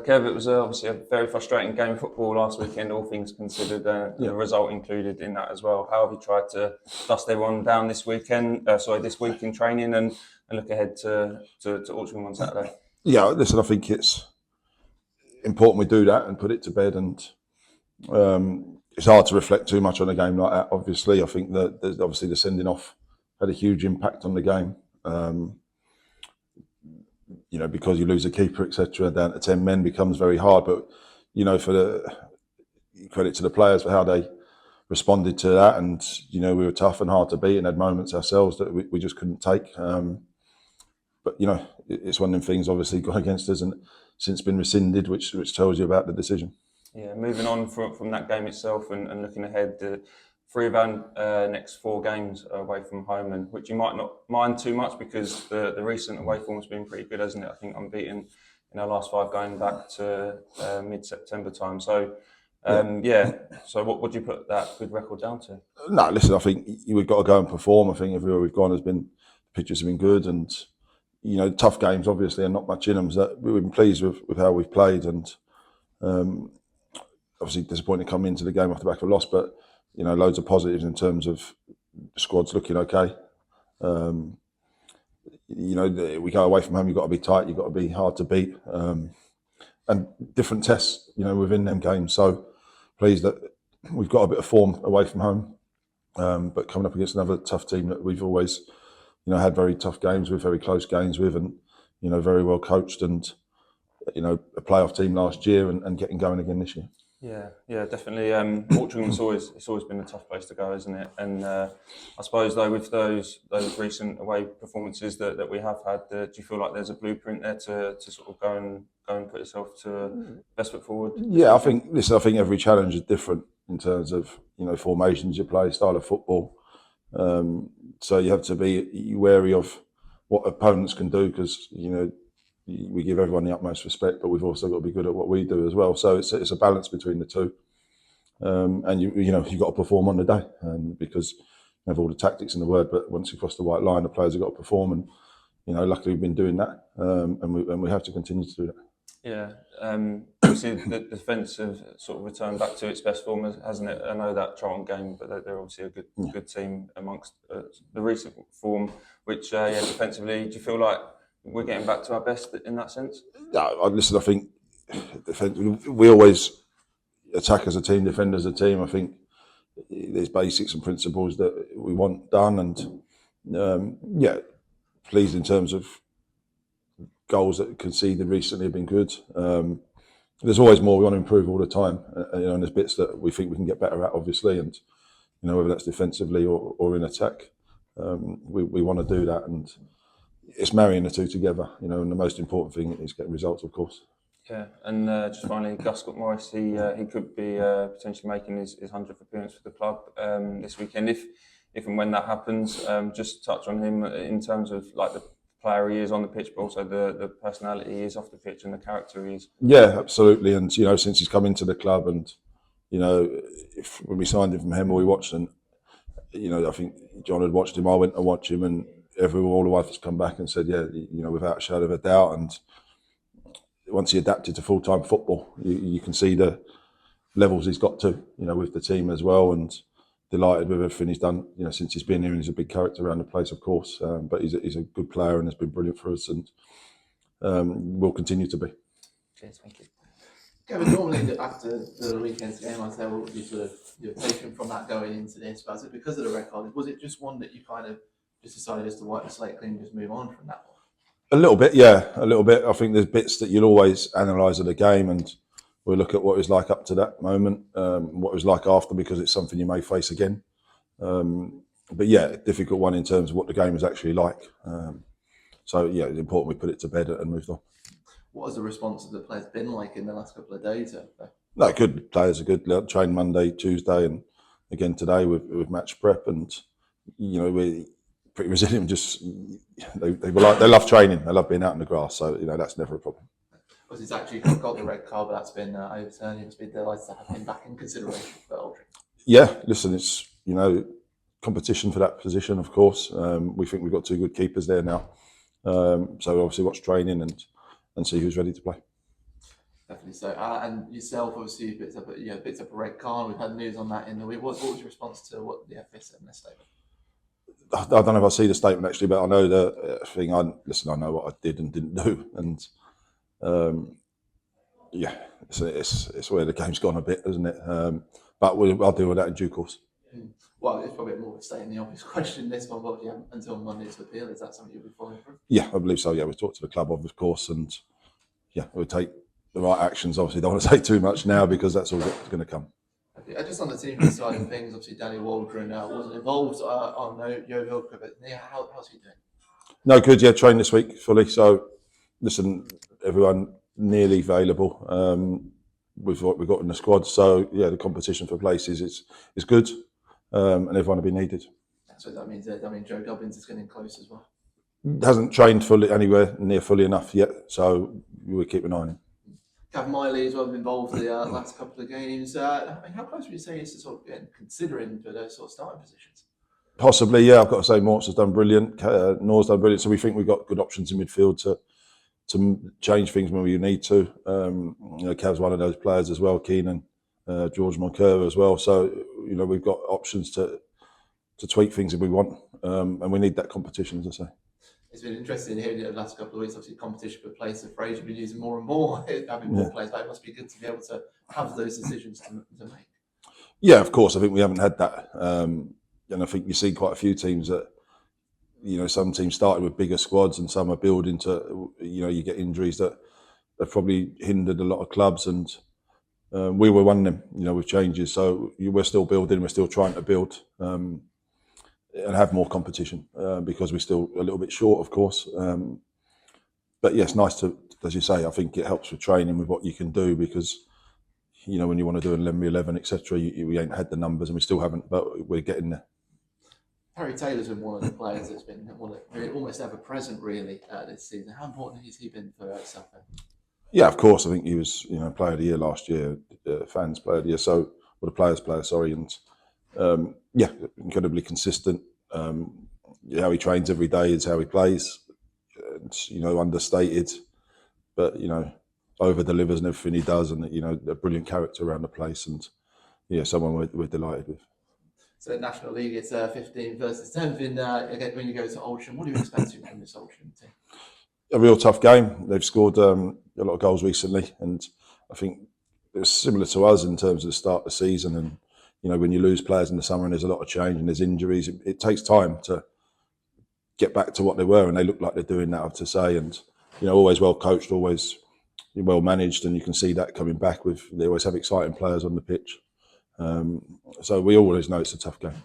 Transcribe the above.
Kev, it was obviously a very frustrating game of football last weekend, all things considered, and the result included in that as well. How have you tried to dust everyone down this week in training and look ahead to Altrincham on Saturday? Yeah, listen, I think it's important we do that and put it to bed, and it's hard to reflect too much on a game like that. Obviously, I think that obviously the sending off had a huge impact on the game. Because you lose a keeper, etc., down to 10 men becomes very hard. But for the credit to the players for how they responded to that, and we were tough and hard to beat, and had moments ourselves that we just couldn't take. But it's one of them things. Obviously, gone against us and since been rescinded, which tells you about the decision. Yeah, moving on from that game itself and looking ahead, the 3 of our next 4 games are away from home, and which you might not mind too much because the recent away form has been pretty good, hasn't it? I think unbeaten in our last 5 going back to mid-September time. So, So what do you put that good record down to? No, listen, I think we've got to go and perform. I think everywhere we've gone the pitches have been good, and tough games obviously and not much in them. So we've been pleased with how we've played, and obviously disappointed coming into the game off the back of a loss, but loads of positives in terms of the squad's looking okay. We go away from home, you've got to be tight, you've got to be hard to beat, and different tests within them games. So pleased that we've got a bit of form away from home, but coming up against another tough team that we've always had very tough games with, very close games with, and very well coached, and a playoff team last year, and getting going again this year. Yeah, definitely. Altringham's always been a tough place to go, isn't it? And I suppose though, with those recent away performances that we have had, do you feel like there's a blueprint there to sort of go and put yourself to best foot forward? Yeah, I think every challenge is different in terms of formations you play, style of football. So you have to be wary of what opponents can do, because we give everyone the utmost respect, but we've also got to be good at what we do as well. So it's a balance between the two, and you've got to perform on the day, and because you have all the tactics in the word, but once you cross the white line, the players have got to perform, and luckily we've been doing that, and we have to continue to do that. Yeah, obviously the defence have sort of returned back to its best form, hasn't it? I know that Charlton game, but they're obviously a good team amongst the recent form. Which defensively, do you feel like we're getting back to our best in that sense? Listen, I think we always attack as a team, defend as a team. I think there's basics and principles that we want done, and pleased in terms of goals that conceded recently have been good. There's always more. We want to improve all the time, and there's bits that we think we can get better at, obviously, and whether that's defensively or in attack, we want to do that, and it's marrying the two together, and the most important thing is getting results, of course. Yeah, and just finally, Gus Scott-Morris, he could be potentially making his 100th appearance for the club this weekend. If and when that happens, just touch on him in terms of like the player he is on the pitch, but also the personality he is off the pitch and the character he is. Yeah, absolutely. And since he's come into the club, and when we signed him from Hemel, we watched, and I think John had watched him. I went to watch him, and all of us has come back and said, without a shadow of a doubt. And once he adapted to full-time football, you can see the levels he's got to, with the team as well. And delighted with everything he's done, since he's been here. And he's a big character around the place, of course. But he's a good player and has been brilliant for us, and will continue to be. Cheers, thank you. Kevin, normally after the weekend's game, I'd say, what would you sort of taken from that going into this? But was it because of the record? Was it just one that you kind of just decided just to wipe the slate clean and just move on from that one? A little bit, yeah, a little bit. I think there's bits that you'll always analyse of the game, and we'll look at what it was like up to that moment, what it was like after, because it's something you may face again. But yeah, difficult one in terms of what the game was actually like. So yeah, it's important we put it to bed and moved on. What has the response of the players been like in the last couple of days? No, good. Players are good. Trained Monday, Tuesday, and again today with match prep, and we're pretty resilient. Just they love training. They love being out in the grass. So that's never a problem. Well, he's actually got the red card, but that's been overturned. He must be delighted to have him back in consideration for Altrincham. Yeah, listen, it's competition for that position, of course. We think we've got 2 good keepers there now. So obviously watch training and see who's ready to play. Definitely so. And yourself, obviously, you picked up a red card. We've had news on that in the week. What was your response to what the FA said in their statement? I don't know if I see the statement actually, but I know the thing. I know what I did and didn't do, and it's where the game's gone a bit, isn't it? But I'll deal with that in due course. Well, it's probably more of a stating the obvious question. This one, but until Monday to appeal, is that something you'll be following through? Yeah, I believe so. Yeah, we've talked to the club, of course, and yeah, we'll take the right actions. Obviously, don't want to say too much now because that's all that's going to come. Just on the team side of things, obviously Danny Waldron wasn't involved on Yo-Vilka, but how's he doing? No, good. Yeah, trained this week fully. So, listen, everyone nearly available with what we've got in the squad. So, yeah, the competition for places is good, and everyone will be needed. So that means Joe Dobbins is getting close as well. Hasn't trained fully anywhere near fully enough yet, so we'll keep an eye on him. Gav Miley as well involved the last couple of games. How close would you say he is to sort of considering for those sort of starting positions? Possibly, yeah. I've got to say, Morts has done brilliant. Noor's done brilliant. So we think we've got good options in midfield to change things when we need to. Cav's one of those players as well. Keenan, George Moncur as well. So we've got options to tweak things if we want, and we need that competition, as I say. It's been interesting hearing it the last couple of weeks. Obviously, competition for place, the phrase you've been using more and more, having more players, but it must be good to be able to have those decisions to make. Yeah, of course. I think we haven't had that. And I think you see quite a few teams that, some teams started with bigger squads and some are building to, you get injuries that have probably hindered a lot of clubs. And we were one of them, with changes. So we're still building, we're still trying to build. And have more competition because we're still a little bit short, of course. But yeah, it's nice to, as you say, I think it helps with training with what you can do because, when you want to do an 11v11, etc., we ain't had the numbers and we still haven't, but we're getting there. Harry Taylor's been one of the players that's been almost ever present, really, this season. How important has he been for Southend? Yeah, of course. I think he was, Player of the Year last year, Fans Player of the Year, or the Players Player, sorry, and incredibly consistent. How he trains every day is how he plays. It's, understated, but over delivers and everything he does, and a brilliant character around the place, and someone we're delighted with. So in National League, it's 15 versus 10. Again, when you go to Altrincham, what do you expect from this Altrincham team? A real tough game. They've scored a lot of goals recently, and I think it was similar to us in terms of the start of the season. And when you lose players in the summer and there's a lot of change and there's injuries, it takes time to get back to what they were, and they look like they're doing that, I have to say. And always well coached, always well managed, and you can see that coming back. They always have exciting players on the pitch. So we always know it's a tough game.